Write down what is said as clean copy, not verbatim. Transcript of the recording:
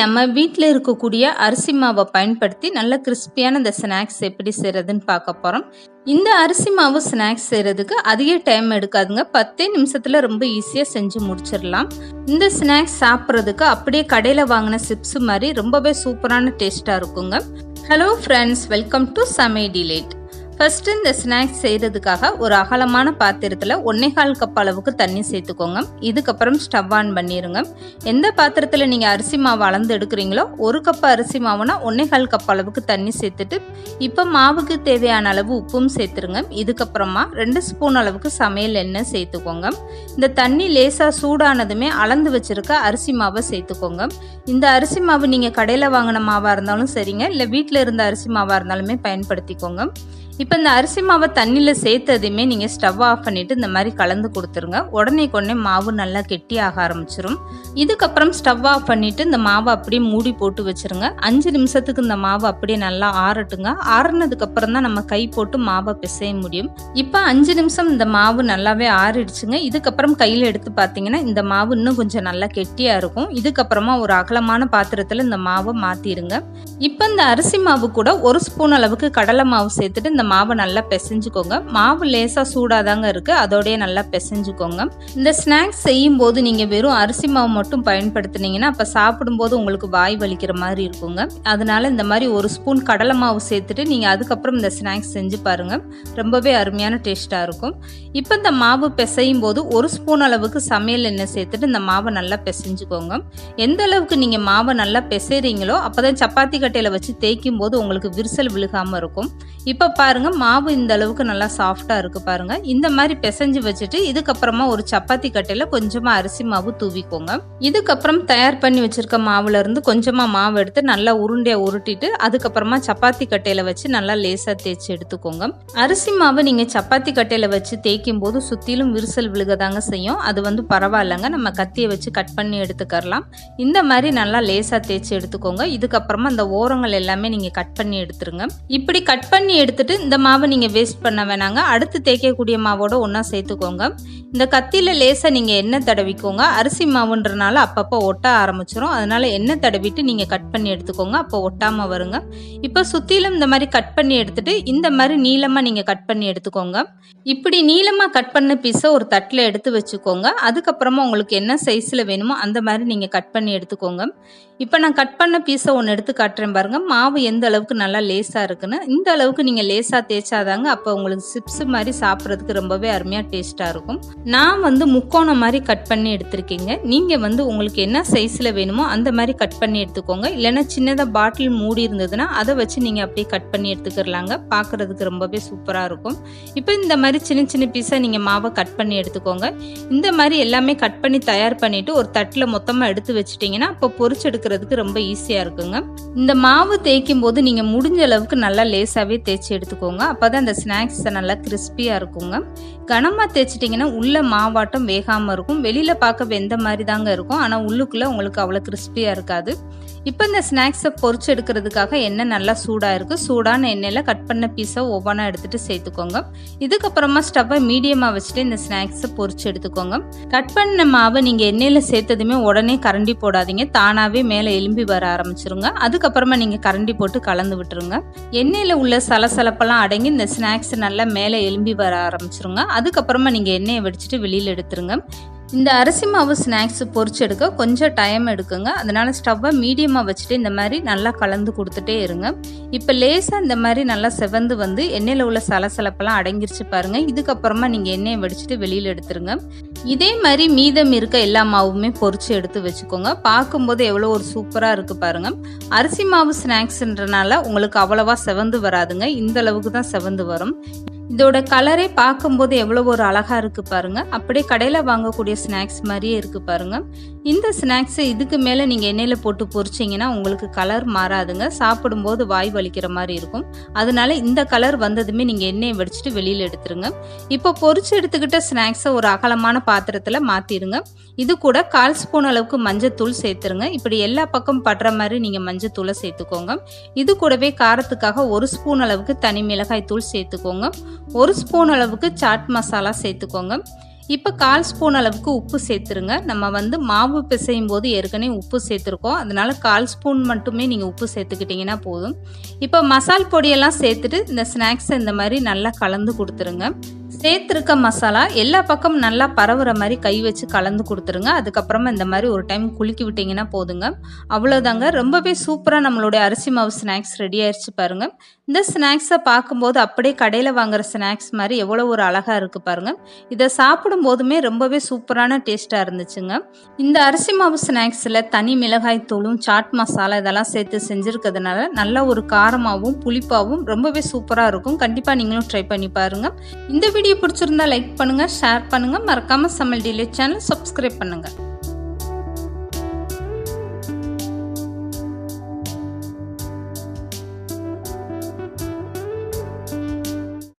நம்ம வீட்டில் இருக்கக்கூடிய அரிசி மாவை பயன்படுத்தி நல்ல கிறிஸ்பியான இந்த ஸ்நாக்ஸ் எப்படி செய்கிறதுன்னு பார்க்க போகிறோம். இந்த அரிசி மாவு ஸ்நாக்ஸ் செய்கிறதுக்கு அதிக டைம் எடுக்காதுங்க. 10 நிமிஷத்தில் ரொம்ப ஈஸியாக செஞ்சு முடிச்சிடலாம். இந்த ஸ்நாக்ஸ் சாப்பிட்றதுக்கு அப்படியே கடையில் வாங்கின சிப்ஸ் மாதிரி ரொம்பவே சூப்பரான டேஸ்ட்டாக இருக்குங்க. ஹலோ ஃப்ரெண்ட்ஸ், வெல்கம் டு சமையல் டிலைட். ஃபர்ஸ்ட் இந்த ஸ்நாக்ஸ் செய்கிறதுக்காக ஒரு அகலமான பாத்திரத்தில் 1.25 கப் அளவுக்கு தண்ணி சேர்த்துக்கோங்க. இதுக்கப்புறம் ஸ்டவ் ஆன் பண்ணிடுங்க. எந்த பாத்திரத்தில் நீங்கள் அரிசி மாவு அளந்து எடுக்கிறீங்களோ 1 கப் அரிசி மாவுனா 1.25 கப் அளவுக்கு தண்ணி சேர்த்துட்டு இப்போ மாவுக்கு தேவையான அளவு உப்பும் சேர்த்துருங்க. இதுக்கப்புறமா 2 ஸ்பூன் அளவுக்கு சமையல் எண்ணெய் சேர்த்துக்கோங்க. இந்த தண்ணி லேசாக சூடானதுமே அளந்து வச்சிருக்க அரிசி மாவை சேர்த்துக்கோங்க. இந்த அரிசி மாவு நீங்கள் கடையில் வாங்கின மாவாக இருந்தாலும் சரிங்க, இல்லை வீட்டில் இருந்த அரிசி மாவாக இருந்தாலுமே பயன்படுத்திக்கோங்க. இப்போ இந்த அரிசி மாவை தண்ணியில் சேர்த்ததுமே நீங்கள் ஸ்டவ் ஆஃப் பண்ணிவிட்டு இந்த மாதிரி கலந்து கொடுத்துருங்க. உடனே மாவு நல்லா கெட்டியாக ஆரம்பிச்சிடும். இதுக்கப்புறம் ஸ்டவ் ஆஃப் பண்ணிவிட்டு இந்த மாவை அப்படியே மூடி போட்டு வச்சுருங்க. 5 நிமிஷத்துக்கு இந்த மாவு அப்படியே நல்லா ஆறட்டுங்க. ஆறுனதுக்கப்புறம் தான் நம்ம கை போட்டு மாவை பிசைய முடியும். இப்போ 5 நிமிஷம் இந்த மாவு நல்லாவே ஆறிடுச்சுங்க. இதுக்கப்புறம் கையில் எடுத்து பார்த்தீங்கன்னா இந்த மாவு இன்னும் கொஞ்சம் நல்லா கெட்டியாக இருக்கும். இதுக்கப்புறமா ஒரு அகலமான பாத்திரத்தில் இந்த மாவை மாற்றிடுங்க. இப்போ இந்த அரிசி மாவு கூட 1 ஸ்பூன் அளவுக்கு கடலை மாவு சேர்த்துட்டு இந்த மாவை நல்லா பிசைஞ்சுக்கோங்க. மாவு லேசா சூடாதாங்க இருக்கு, அதோடய நல்லா பிசைஞ்சுக்கோங்க. இந்த ஸ்நாக்ஸ் செய்யும் போது நீங்க வெறும் அரிசி மாவு மட்டும் பயன்படுத்தினீங்கன்னா அப்ப சாப்பிடும்போது உங்களுக்கு வாய் வலிக்கிற மாதிரி இருக்குங்க. அதனால இந்த மாதிரி 1 ஸ்பூன் கடலை மாவு சேர்த்துட்டு நீங்க அதுக்கப்புறம் இந்த ஸ்நாக்ஸ் செஞ்சு பாருங்க. ரொம்பவே அருமையான டேஸ்டா இருக்கும். இப்போ இந்த மாவு பிசையும் போது 1 ஸ்பூன் அளவுக்கு சமையல் எண்ணெய் சேர்த்துட்டு இந்த மாவை நல்லா பிசைஞ்சுக்கோங்க. எந்த அளவுக்கு நீங்க மாவை நல்லா பிசைறீங்களோ அப்பதான் சப்பாத்தி கட்டையில வச்சு தேய்க்கும் போது உங்களுக்கு விரிசல் விழுகாம இருக்கும். இப்போ பாருங்க, மாவு இந்த அளவுக்கு நல்லா சாஃப்டா இருக்கு பாருங்க. இந்த மாதிரி பிசைஞ்சு வச்சுட்டு இதுக்கப்புறமா ஒரு சப்பாத்தி கட்டையில கொஞ்சமா அரிசி மாவு தூவிக்கோங்க. இதுக்கப்புறம் தயார் பண்ணி வச்சிருக்க மாவுல இருந்து கொஞ்சமா மாவு எடுத்து நல்லா உருண்டையா உருட்டிட்டு அதுக்கப்புறமா சப்பாத்தி கட்டையில வச்சு நல்லா லேசா தேய்ச்சி எடுத்துக்கோங்க. அரிசி மாவு நீங்க சப்பாத்தி கட்டையில வச்சு தேய்க்கும் போது சுத்திலும் விரிசல் விழுகதாங்க செய்யும். அது பரவாயில்லைங்க, நம்ம கத்தியை வச்சு கட் பண்ணி எடுத்துக்கலாம். இந்த மாதிரி நல்லா லேசா தேய்ச்சி எடுத்துக்கோங்க. இதுக்கப்புறமா இந்த ஓரங்கள் எல்லாமே நீங்க கட் பண்ணி எடுத்துருங்க. இப்படி கட் பண்ணி எடுத்துட்டு இந்த மாவை நீங்க வேஸ்ட் பண்ண வேணாங்க. அடுத்து தேய்க்கக்கூடிய மாவோட ஒன்னா சேர்த்துக்கோங்க. இந்த கத்தியில லேசா நீங்க எண்ணெய் தடவிக்கோங்க. அரிசி மாவுன்றனால அப்பப்போ ஒட்ட ஆரம்பிச்சிடும். அதனால எண்ணெய் தடவிட்டு நீங்க கட் பண்ணி எடுத்துக்கோங்க. அப்போ ஒட்டாம வருங்க. இப்போ சுத்திலும் இந்த மாதிரி கட் பண்ணி எடுத்துட்டு இந்த மாதிரி நீளமா நீங்க கட் பண்ணி எடுத்துக்கோங்க. இப்படி நீளமா கட் பண்ண பீஸை ஒரு தட்டில் எடுத்து வச்சுக்கோங்க. அதுக்கப்புறமா உங்களுக்கு என்ன சைஸ்ல வேணுமோ அந்த மாதிரி நீங்க கட் பண்ணி எடுத்துக்கோங்க. இப்போ நான் கட் பண்ண பீஸை ஒன்று எடுத்து காட்டுறேன் பாருங்க. மாவு எந்த அளவுக்கு நல்லா லேசா இருக்குன்னு. இந்த அளவுக்கு நீங்க லேசா தேய்ச்சாதாங்க அப்போ உங்களுக்கு சிப்ஸ் மாதிரி சாப்பிட்றதுக்கு ரொம்பவே அருமையா டேஸ்டா இருக்கும். நான் முக்கோணம் மாதிரி கட் பண்ணி எடுத்திருக்கீங்க. நீங்க உங்களுக்கு என்ன சைஸ்ல வேணுமோ அந்த மாதிரி கட் பண்ணி எடுத்துக்கோங்க. இல்லைன்னா சின்னதாக பாட்டில் மூடி இருந்ததுன்னா அதை வச்சு நீங்க அப்படியே கட் பண்ணி எடுத்துக்கிறலாங்க. பார்க்கறதுக்கு ரொம்பவே சூப்பரா இருக்கும். இப்போ இந்த மாதிரி சின்ன சின்ன பீஸா நீங்க மாவை கட் பண்ணி எடுத்துக்கோங்க. இந்த மாதிரி எல்லாமே கட் பண்ணி தயார் பண்ணிட்டு ஒரு தட்டில் மொத்தமா எடுத்து வச்சுட்டீங்கன்னா அப்போ பொரிச்சு எடுக்கிறதுக்கு ரொம்ப ஈஸியா இருக்குங்க. இந்த மாவு தேய்க்கும் போது நீங்க முடிஞ்ச அளவுக்கு நல்லா லேசாவே தேய்ச்சி எடுத்துக்கோங்க. அப்பதான் இந்த ஸ்நாக்ஸ் நல்லா கிறிஸ்பியா இருக்குங்க. கனமா தேய்ச்சிட்டிங்கன்னா உள்ள மாவாட்டம் வேகாம இருக்கும். வெளியில பார்க்க வெந்த மாதிரி தாங்க இருக்கும், ஆனா உள்ளுக்குள்ள உங்களுக்கு அவ்வளவு கிறிஸ்பியா இருக்காது. இப்போ இந்த ஸ்நாக்ஸை பொரிச்சு எடுக்கிறதுக்காக எண்ணெய் நல்லா சூடா இருக்கு. சூடான எண்ணெயில கட் பண்ண பீஸை ஒவ்வொன்றா எடுத்துட்டு சேர்த்துக்கோங்க. இதுக்கப்புறமா ஸ்டவ்வை மீடியமா வச்சுட்டு இந்த ஸ்நாக்ஸை பொரிச்சு எடுத்துக்கோங்க. கட் பண்ண மாவை நீங்க எண்ணெயில சேர்த்ததுமே உடனே கரண்டி போடாதீங்க. தானாவே மேல எலும்பி வர ஆரம்பிச்சிருங்க. அதுக்கப்புறமா நீங்க கரண்டி போட்டு கலந்து விட்டுருங்க. எண்ணெயில உள்ள சலசலப்பெல்லாம் அடங்கி இந்த ஸ்நாக்ஸ் நல்லா மேல எலும்பி வர ஆரம்பிச்சிருங்க. அதுக்கப்புறமா நீங்க எண்ணெயை வடிச்சிட்டு வெளியில எடுத்துருங்க. இந்த அரிசி மாவு ஸ்நாக்ஸ் பொரிச்சு எடுக்க கொஞ்சம் டைம் எடுக்குங்க. அதனால ஸ்டவ்வை மீடியமா வச்சுட்டு இந்த மாதிரி நல்லா கலந்து கொடுத்துட்டே இருங்க. இப்போ லேசா இந்த மாதிரி நல்லா செவந்து எண்ணெயில உள்ள சலசலப்பெல்லாம் அடங்கிருச்சு பாருங்க. இதுக்கப்புறமா நீங்க எண்ணெயை வடிச்சிட்டு வெளியில எடுத்துருங்க. இதே மாதிரி மீதம் இருக்க எல்லா மாவுமே பொரிச்சு எடுத்து வச்சுக்கோங்க. பார்க்கும்போது எவ்வளோ ஒரு சூப்பரா இருக்கு பாருங்க. அரிசி மாவு ஸ்நாக்ஸ்ன்றனால உங்களுக்கு அவ்வளவா செவந்து வராதுங்க. இந்த அளவுக்கு தான் செவந்து வரும். இதோட கலரே பார்க்கும்போது எவ்வளவு ஒரு அழகா இருக்கு பாருங்க. அப்படியே கடையில வாங்கக்கூடிய ஸ்நாக்ஸ் மாதிரியே இருக்கு பாருங்க. இந்த ஸ்நாக்ஸ் இதுக்கு மேல நீங்க எண்ணெயில போட்டு பொரிச்சீங்கன்னா உங்களுக்கு கலர் மாறாதுங்க. சாப்பிடும்போது வாய் வலிக்கிற மாதிரி இருக்கும். அதனால இந்த கலர் வந்ததுமே நீங்க எண்ணெயை வடிச்சிட்டு வெளியில எடுத்துருங்க. இப்போ பொரிச்சு எடுத்துக்கிட்ட ஸ்நாக்ஸை ஒரு அகலமான பாத்திரத்துல மாத்திருங்க. இது கூட 1/4 ஸ்பூன் அளவுக்கு மஞ்சத்தூள் சேர்த்துருங்க. இப்படி எல்லா பக்கம் படுற மாதிரி நீங்க மஞ்சத்தூளை சேர்த்துக்கோங்க. இது கூடவே காரத்துக்காக 1 ஸ்பூன் அளவுக்கு தனி மிளகாய் தூள் சேர்த்துக்கோங்க. 1 ஸ்பூன் அளவுக்கு சாட் மசாலா சேர்த்துக்கோங்க. இப்போ 1/4 ஸ்பூன் அளவுக்கு உப்பு சேர்த்துருங்க. நம்ம வந்து மாவு பிசையும் போது ஏற்கனவே உப்பு சேர்த்துருக்கோம். அதனால 1/4 ஸ்பூன் மட்டுமே நீங்கள் உப்பு சேர்த்துக்கிட்டிங்கன்னா போதும். இப்போ மசால் பொடியெல்லாம் சேர்த்துட்டு இந்த ஸ்நாக்ஸை இந்த மாதிரி நல்லா கலந்து கொடுத்துருங்க. சேர்த்துருக்க மசாலா எல்லா பக்கமும் நல்லா பரவுற மாதிரி கை வச்சு கலந்து கொடுத்துருங்க. அதுக்கப்புறமா இந்த மாதிரி ஒரு டைம் குலுக்கி விட்டிங்கன்னா போதுங்க. அவ்வளோதாங்க, ரொம்பவே சூப்பராக நம்மளுடைய அரிசி மாவு ஸ்நாக்ஸ் ரெடி ஆயிடுச்சு பாருங்கள். இந்த ஸ்நாக்ஸை பார்க்கும்போது அப்படியே கடையில் வாங்குற ஸ்நாக்ஸ் மாதிரி எவ்வளோ ஒரு அழகாக இருக்குது பாருங்கள். இதை சாப்பிடும் போதுமே ரொம்பவே சூப்பரான டேஸ்ட்டாக இருந்துச்சுங்க. இந்த அரிசி மாவு ஸ்நாக்ஸில் தனி மிளகாய் தூளும் சாட் மசாலா இதெல்லாம் சேர்த்து செஞ்சுருக்கிறதுனால நல்ல ஒரு காரமாகவும் புளிப்பாகவும் ரொம்பவே சூப்பராக இருக்கும். கண்டிப்பாக நீங்களும் ட்ரை பண்ணி பாருங்கள். இந்த வீடியோ பிடிச்சிருந்தா லைக் பண்ணுங்கள், ஷேர் பண்ணுங்கள், மறக்காமல் சமையல் டிலே சேனல் சப்ஸ்கிரைப் பண்ணுங்கள்.